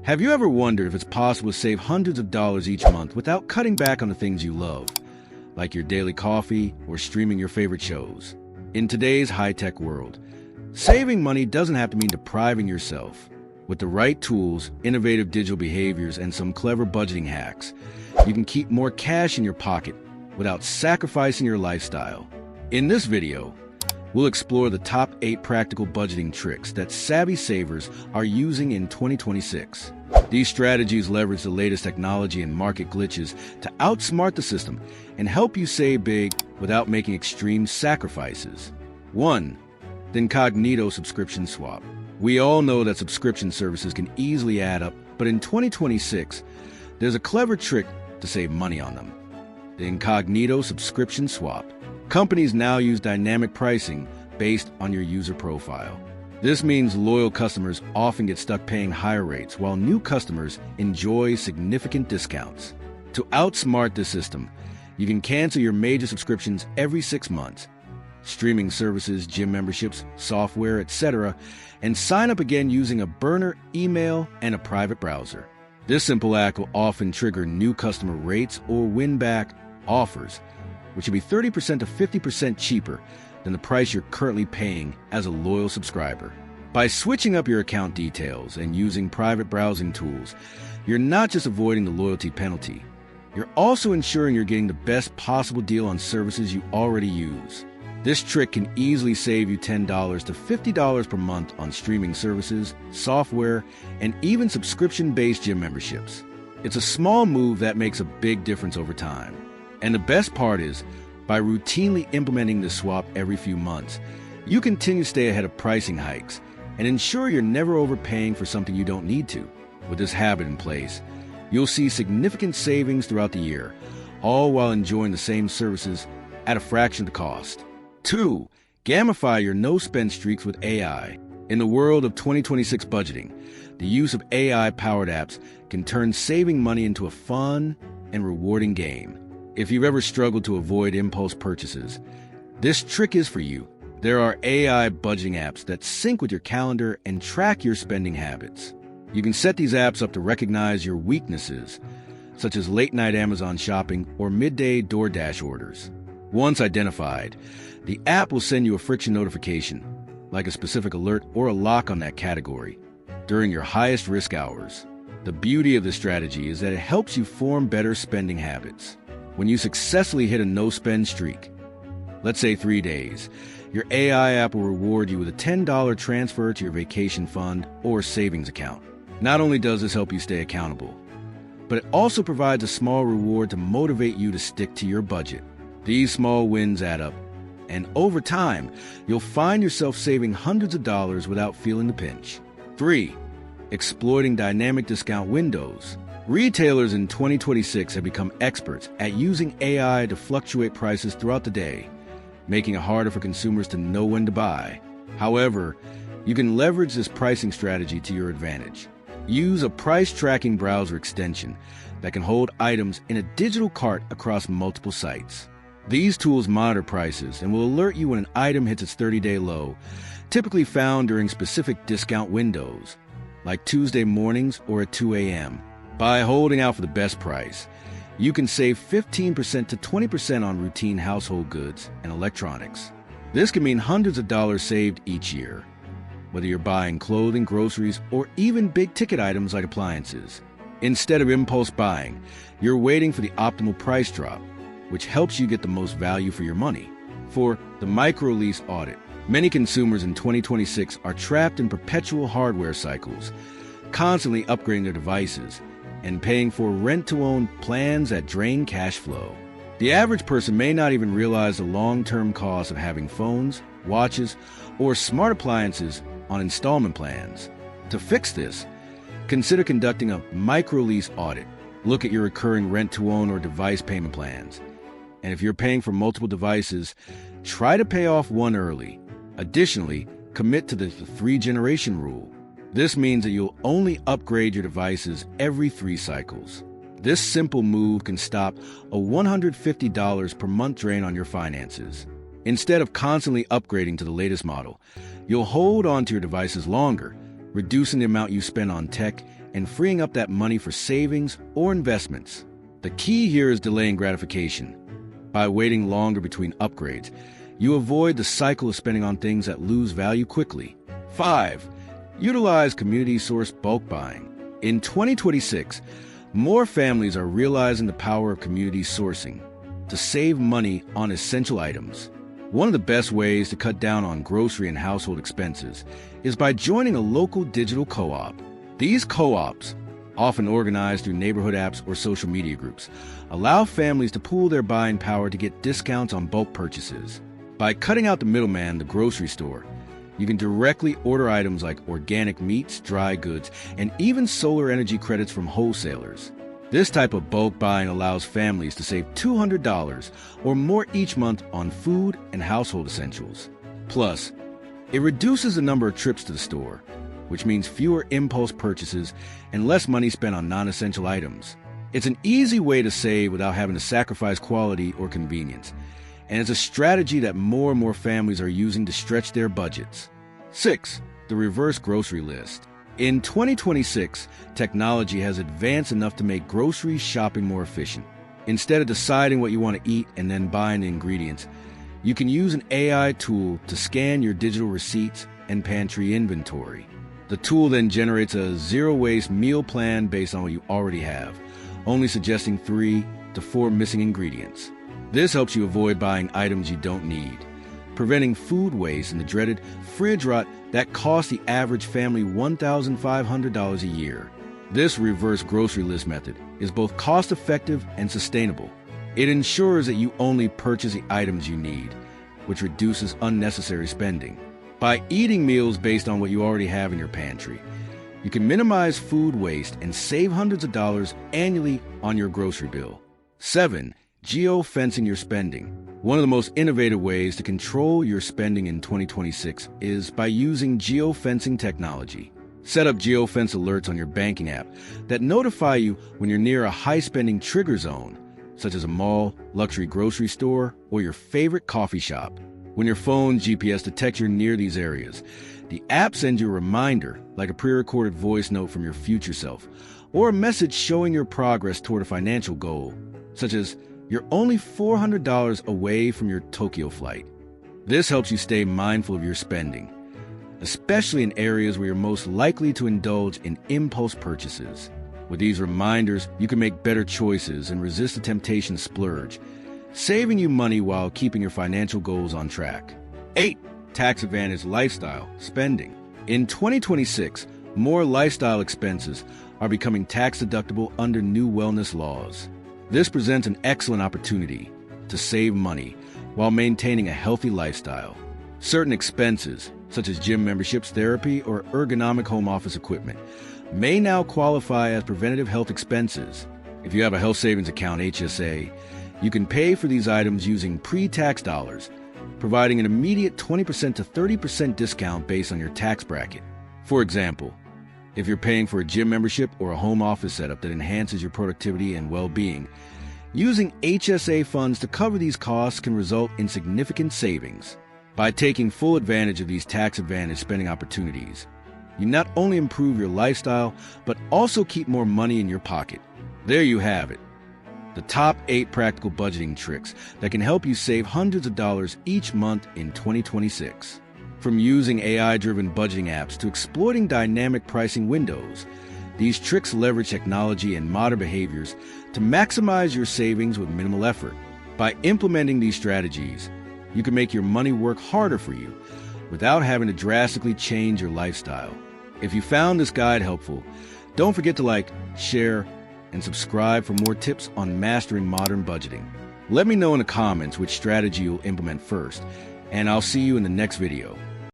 Have you ever wondered if it's possible to save hundreds of dollars each month without cutting back on the things you love, like your daily coffee or streaming your favorite shows? In today's high-tech world, saving money doesn't have to mean depriving yourself. With the right tools, innovative digital behaviors, and some clever budgeting hacks, you can keep more cash in your pocket without sacrificing your lifestyle. In this video, we'll explore the top 8 practical budgeting tricks that savvy savers are using in 2026. These strategies leverage the latest technology and market glitches to outsmart the system and help you save big without making extreme sacrifices. 1. The incognito subscription swap. We all know that subscription services can easily add up, but in 2026, there's a clever trick to save money on them. The incognito subscription swap. Companies now use dynamic pricing based on your user profile. This means loyal customers often get stuck paying higher rates, while new customers enjoy significant discounts. To outsmart the system, you can cancel your major subscriptions every 6 months, streaming services, gym memberships, software, etc., and sign up again using a burner email and a private browser. This simple act will often trigger new customer rates or win-back offers, which will be 30% to 50% cheaper than the price you're currently paying as a loyal subscriber. By switching up your account details and using private browsing tools, you're not just avoiding the loyalty penalty, you're also ensuring you're getting the best possible deal on services you already use. This trick can easily save you $10 to $50 per month on streaming services, software, and even subscription-based gym memberships. It's a small move that makes a big difference over time. And the best part is, by routinely implementing this swap every few months, you continue to stay ahead of pricing hikes and ensure you're never overpaying for something you don't need to. With this habit in place, you'll see significant savings throughout the year, all while enjoying the same services at a fraction of the cost. 2. Gamify your no-spend streaks with AI. In the world of 2026 budgeting, the use of AI-powered apps can turn saving money into a fun and rewarding game. If you've ever struggled to avoid impulse purchases, this trick is for you. There are AI budgeting apps that sync with your calendar and track your spending habits. You can set these apps up to recognize your weaknesses, such as late-night Amazon shopping or midday DoorDash orders. Once identified, the app will send you a friction notification, like a specific alert or a lock on that category, during your highest risk hours. The beauty of this strategy is that it helps you form better spending habits. When you successfully hit a no-spend streak, let's say 3 days, your AI app will reward you with a $10 transfer to your vacation fund or savings account. Not only does this help you stay accountable, but it also provides a small reward to motivate you to stick to your budget. These small wins add up, and over time, you'll find yourself saving hundreds of dollars without feeling the pinch. 3. Exploiting dynamic discount windows. Retailers in 2026 have become experts at using AI to fluctuate prices throughout the day, making it harder for consumers to know when to buy. However, you can leverage this pricing strategy to your advantage. Use a price-tracking browser extension that can hold items in a digital cart across multiple sites. These tools monitor prices and will alert you when an item hits its 30-day low, typically found during specific discount windows, like Tuesday mornings or at 2 a.m. By holding out for the best price, you can save 15% to 20% on routine household goods and electronics. This can mean hundreds of dollars saved each year, whether you're buying clothing, groceries, or even big-ticket items like appliances. Instead of impulse buying, you're waiting for the optimal price drop, which helps you get the most value for your money. For the micro-lease audit, many consumers in 2026 are trapped in perpetual hardware cycles, constantly upgrading their devices and paying for rent-to-own plans that drain cash flow. The average person may not even realize the long-term cost of having phones, watches, or smart appliances on installment plans. To fix this, consider conducting a micro-lease audit. Look at your recurring rent-to-own or device payment plans. And if you're paying for multiple devices, try to pay off one early. Additionally, commit to the 3-generation rule. This means that you'll only upgrade your devices every 3 cycles. This simple move can stop a $150 per month drain on your finances. Instead of constantly upgrading to the latest model, you'll hold on to your devices longer, reducing the amount you spend on tech and freeing up that money for savings or investments. The key here is delaying gratification. By waiting longer between upgrades, you avoid the cycle of spending on things that lose value quickly. 5. Utilize community-sourced bulk buying. In 2026, more families are realizing the power of community sourcing to save money on essential items. One of the best ways to cut down on grocery and household expenses is by joining a local digital co-op. These co-ops, often organized through neighborhood apps or social media groups, allow families to pool their buying power to get discounts on bulk purchases. By cutting out the middleman, the grocery store, you can directly order items like organic meats, dry goods, and even solar energy credits from wholesalers. This type of bulk buying allows families to save $200 or more each month on food and household essentials. Plus, it reduces the number of trips to the store, which means fewer impulse purchases and less money spent on non-essential items. It's an easy way to save without having to sacrifice quality or convenience, and it's a strategy that more and more families are using to stretch their budgets. 6. The reverse grocery list. In 2026, technology has advanced enough to make grocery shopping more efficient. Instead of deciding what you want to eat and then buying the ingredients, you can use an AI tool to scan your digital receipts and pantry inventory. The tool then generates a zero-waste meal plan based on what you already have, only suggesting 3 to 4 missing ingredients. This helps you avoid buying items you don't need, preventing food waste and the dreaded fridge rot that costs the average family $1,500 a year. This reverse grocery list method is both cost-effective and sustainable. It ensures that you only purchase the items you need, which reduces unnecessary spending. By eating meals based on what you already have in your pantry, you can minimize food waste and save hundreds of dollars annually on your grocery bill. 7. Geo-fencing your spending. One of the most innovative ways to control your spending in 2026 is by using geo-fencing technology. Set up geo-fence alerts on your banking app that notify you when you're near a high-spending trigger zone, such as a mall, luxury grocery store, or your favorite coffee shop. When your phone's GPS detects you're near these areas, the app sends you a reminder, like a pre-recorded voice note from your future self, or a message showing your progress toward a financial goal, such as you're only $400 away from your Tokyo flight. This helps you stay mindful of your spending, especially in areas where you're most likely to indulge in impulse purchases. With these reminders, you can make better choices and resist the temptation to splurge, saving you money while keeping your financial goals on track. 8. Tax-advantaged lifestyle spending. In 2026, more lifestyle expenses are becoming tax-deductible under new wellness laws. This presents an excellent opportunity to save money while maintaining a healthy lifestyle. Certain expenses, such as gym memberships, therapy, or ergonomic home office equipment, may now qualify as preventative health expenses. If you have a health savings account, HSA, you can pay for these items using pre-tax dollars, providing an immediate 20% to 30% discount based on your tax bracket. For example, if you're paying for a gym membership or a home office setup that enhances your productivity and well-being, using HSA funds to cover these costs can result in significant savings. By taking full advantage of these tax-advantaged spending opportunities, you not only improve your lifestyle, but also keep more money in your pocket. There you have it. The top 8 practical budgeting tricks that can help you save hundreds of dollars each month in 2026. From using AI-driven budgeting apps to exploiting dynamic pricing windows, these tricks leverage technology and modern behaviors to maximize your savings with minimal effort. By implementing these strategies, you can make your money work harder for you without having to drastically change your lifestyle. If you found this guide helpful, don't forget to like, share, and subscribe for more tips on mastering modern budgeting. Let me know in the comments which strategy you'll implement first, and I'll see you in the next video.